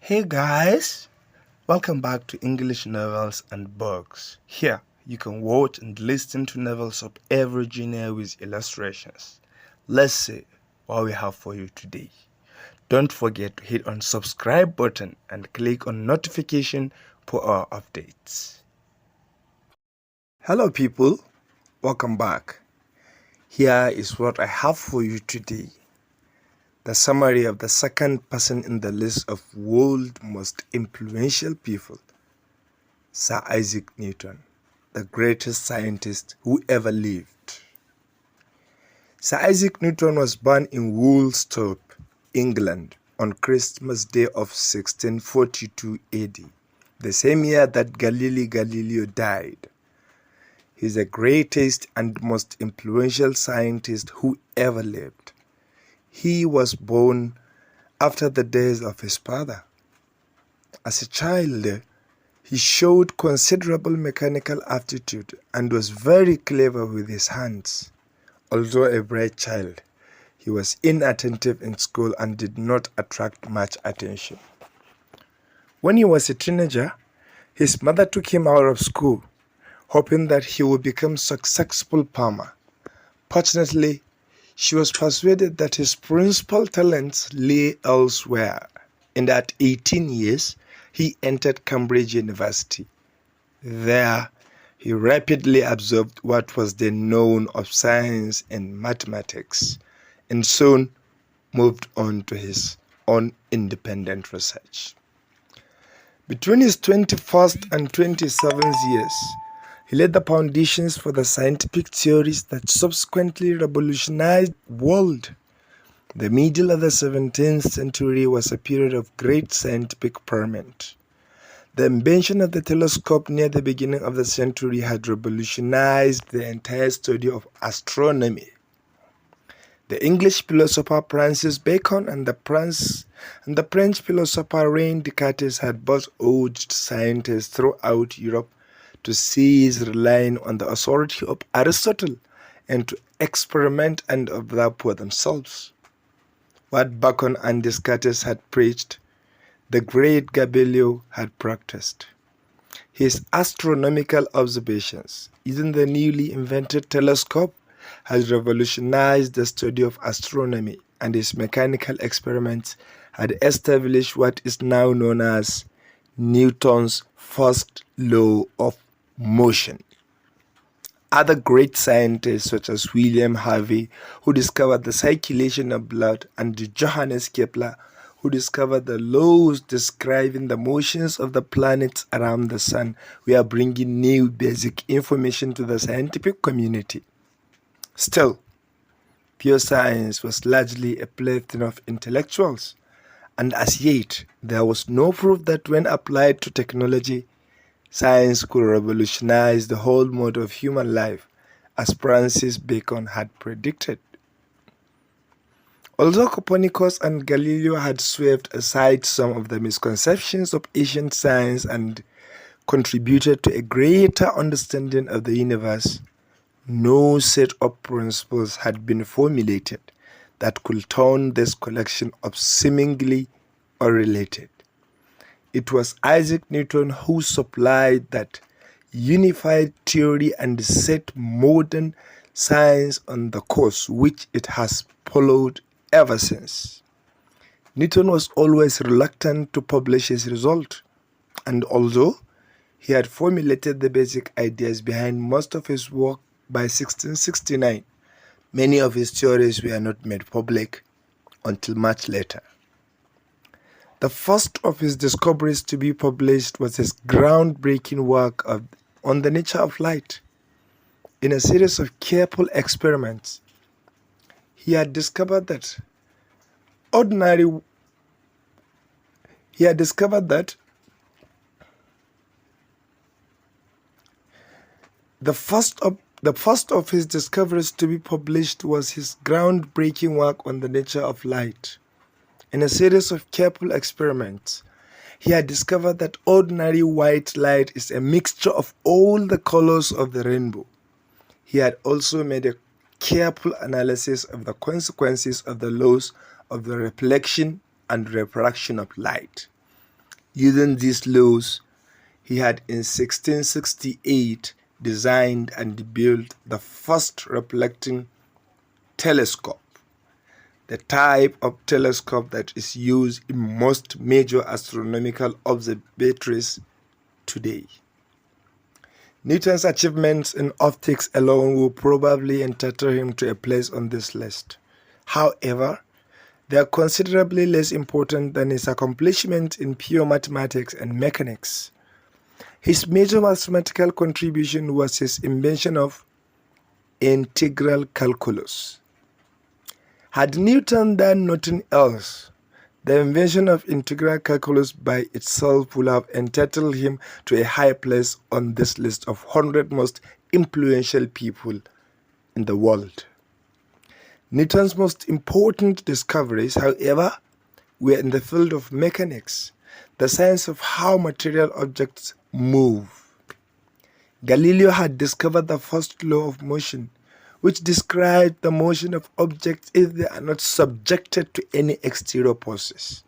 Hey guys, welcome back to English Novels and Books. Here, you can watch and listen to novels of every genre with illustrations. Let's see what we have for you today. Don't forget to hit on subscribe button and click on notification for our updates. Hello people, welcome back. Here is what I have for you today. The summary of the second person in the list of world's most influential people, Sir Isaac Newton, the greatest scientist who ever lived. Sir Isaac Newton was born in Woolsthorpe, England, on Christmas Day of 1642 AD, the same year that Galileo died. He is the greatest and most influential scientist who ever lived. He was born after the death of his father. As a child, he showed considerable mechanical aptitude and was very clever with his hands. Although a bright child, he was inattentive in school and did not attract much attention. When he was a teenager, his mother took him out of school, hoping that he would become a successful farmer. Fortunately, she was persuaded that his principal talents lay elsewhere, and at 18 years, he entered Cambridge University. There, he rapidly absorbed what was then known of science and mathematics, and soon moved on to his own independent research. Between his 21st and 27th years, he laid the foundations for the scientific theories that subsequently revolutionized the world. The middle of the 17th century was a period of great scientific ferment. The invention of the telescope near the beginning of the century had revolutionized the entire study of astronomy. The English philosopher Francis Bacon and the French philosopher René Descartes had both urged scientists throughout Europe to cease relying on the authority of Aristotle and to experiment and observe for themselves. What Bacon and Descartes had preached, the great Galileo had practiced. His astronomical observations, using the newly invented telescope, had revolutionized the study of astronomy, and his mechanical experiments had established what is now known as Newton's first law of motion. Other great scientists such as William Harvey, who discovered the circulation of blood, and Johannes Kepler, who discovered the laws describing the motions of the planets around the sun, were bringing new basic information to the scientific community. Still, pure science was largely a plaything of intellectuals, and as yet there was no proof that when applied to technology, science could revolutionize the whole mode of human life, as Francis Bacon had predicted. Although Copernicus and Galileo had swept aside some of the misconceptions of ancient science and contributed to a greater understanding of the universe, no set of principles had been formulated that could turn this collection of seemingly unrelated. It was Isaac Newton who supplied that unified theory and set modern science on the course which it has followed ever since. Newton was always reluctant to publish his result, and although he had formulated the basic ideas behind most of his work by 1669, many of his theories were not made public until much later. The first of his discoveries to be published was his groundbreaking work on the nature of light. In a series of careful experiments, he had discovered that the first of his discoveries to be published was his groundbreaking work on the nature of light. In a series of careful experiments, he had discovered that ordinary white light is a mixture of all the colors of the rainbow. He had also made a careful analysis of the consequences of the laws of the reflection and refraction of light. Using these laws, he had in 1668 designed and built the first reflecting telescope, the type of telescope that is used in most major astronomical observatories today. Newton's achievements in optics alone will probably entitle him to a place on this list. However, they are considerably less important than his accomplishments in pure mathematics and mechanics. His major mathematical contribution was his invention of integral calculus. Had Newton done nothing else, the invention of integral calculus by itself would have entitled him to a high place on this list of 100 most influential people in the world. Newton's most important discoveries, however, were in the field of mechanics, the science of how material objects move. Galileo had discovered the first law of motion, which described the motion of objects if they are not subjected to any exterior forces.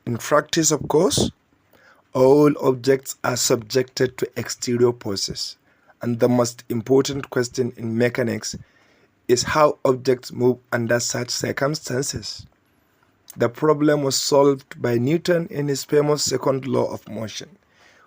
In practice, of course, all objects are subjected to exterior forces, and the most important question in mechanics is how objects move under such circumstances. The problem was solved by Newton in his famous second law of motion,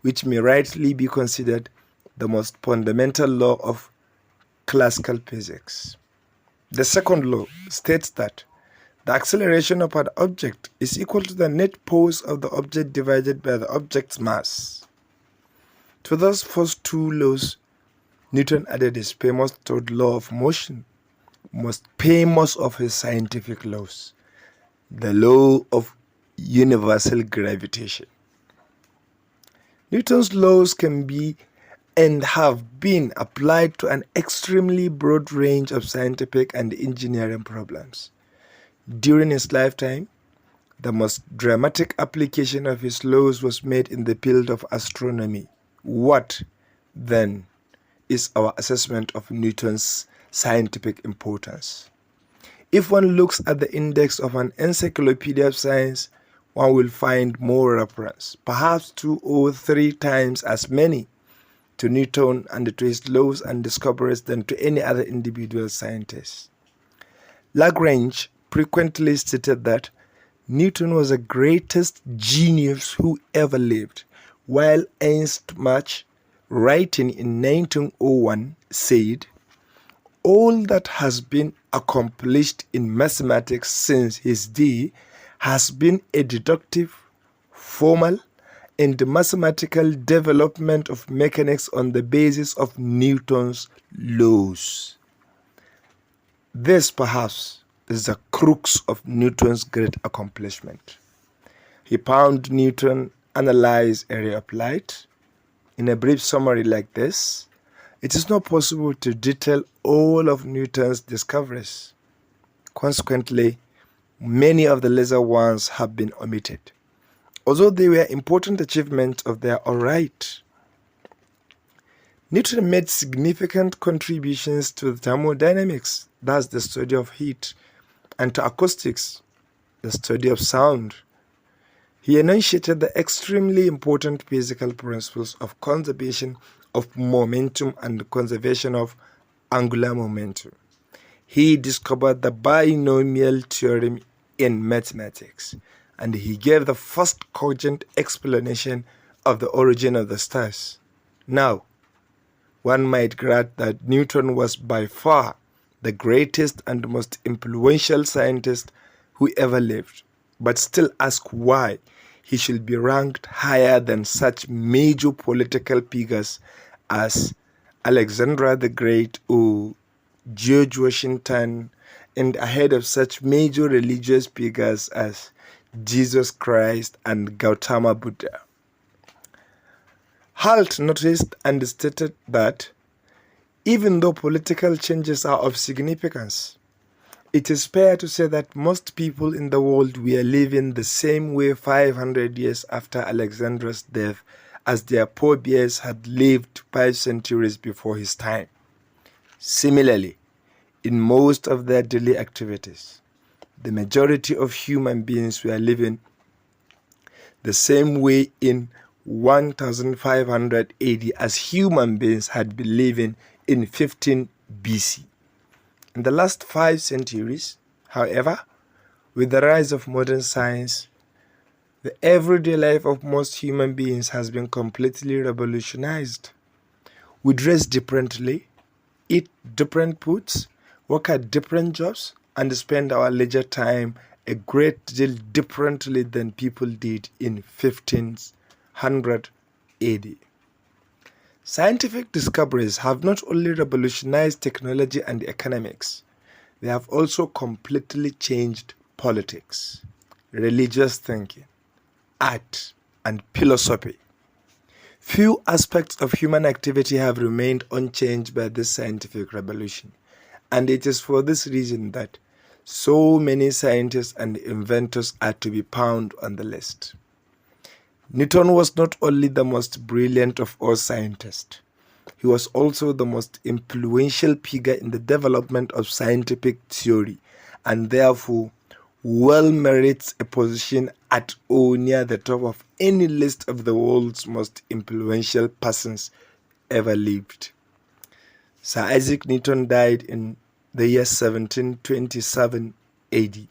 which may rightly be considered the most fundamental law of classical physics. The second law states that the acceleration of an object is equal to the net force of the object divided by the object's mass. To those first two laws, Newton added his famous third law of motion, most famous of his scientific laws, the law of universal gravitation. Newton's laws can be and have been applied to an extremely broad range of scientific and engineering problems. During his lifetime, the most dramatic application of his laws was made in the field of astronomy. What, then, is our assessment of Newton's scientific importance? If one looks at the index of an encyclopedia of science, one will find more reference, perhaps 2 or 3 times as many, to Newton and to his laws and discoveries than to any other individual scientist. Lagrange frequently stated that Newton was the greatest genius who ever lived, while Ernst Mach, writing in 1901, said, "All that has been accomplished in mathematics since his day has been a deductive, formal, and mathematical development of mechanics on the basis of Newton's laws." This, perhaps, is the crux of Newton's great accomplishment. He found Newton analyze a ray of light. In a brief summary like this, it is not possible to detail all of Newton's discoveries. Consequently, many of the lesser ones have been omitted, although they were important achievements of their own right. Newton made significant contributions to thermodynamics, that's the study of heat, and to acoustics, the study of sound. He enunciated the extremely important physical principles of conservation of momentum and conservation of angular momentum. He discovered the binomial theorem in mathematics, and he gave the first cogent explanation of the origin of the stars. Now, one might grant that Newton was by far the greatest and most influential scientist who ever lived, but still ask why he should be ranked higher than such major political figures as Alexander the Great or George Washington, and ahead of such major religious figures as Jesus Christ and Gautama Buddha. Halt noticed and stated that even though political changes are of significance, it is fair to say that most people in the world were living the same way 500 years after Alexander's death as their forebears had lived 5 centuries before his time. Similarly, in most of their daily activities, the majority of human beings were living the same way in 1500 AD as human beings had been living in 15 BC. In the last 5 centuries, however, with the rise of modern science, the everyday life of most human beings has been completely revolutionized. We dress differently, eat different foods, work at different jobs, and spend our leisure time a great deal differently than people did in 1500 AD. Scientific discoveries have not only revolutionized technology and economics, they have also completely changed politics, religious thinking, art, and philosophy. Few aspects of human activity have remained unchanged by this scientific revolution, and it is for this reason that so many scientists and inventors are to be found on the list. Newton was not only the most brilliant of all scientists, he was also the most influential figure in the development of scientific theory, and therefore well merits a position at or near the top of any list of the world's most influential persons ever lived. Sir Isaac Newton died in the year 1727 AD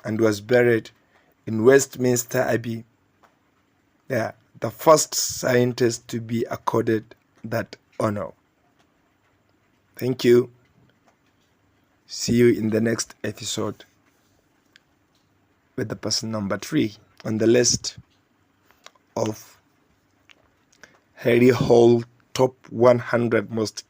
and was buried in Westminster Abbey. The first scientist to be accorded that honor. Thank you. See you in the next episode with the person number 3 on the list of Harry Halt top 100 most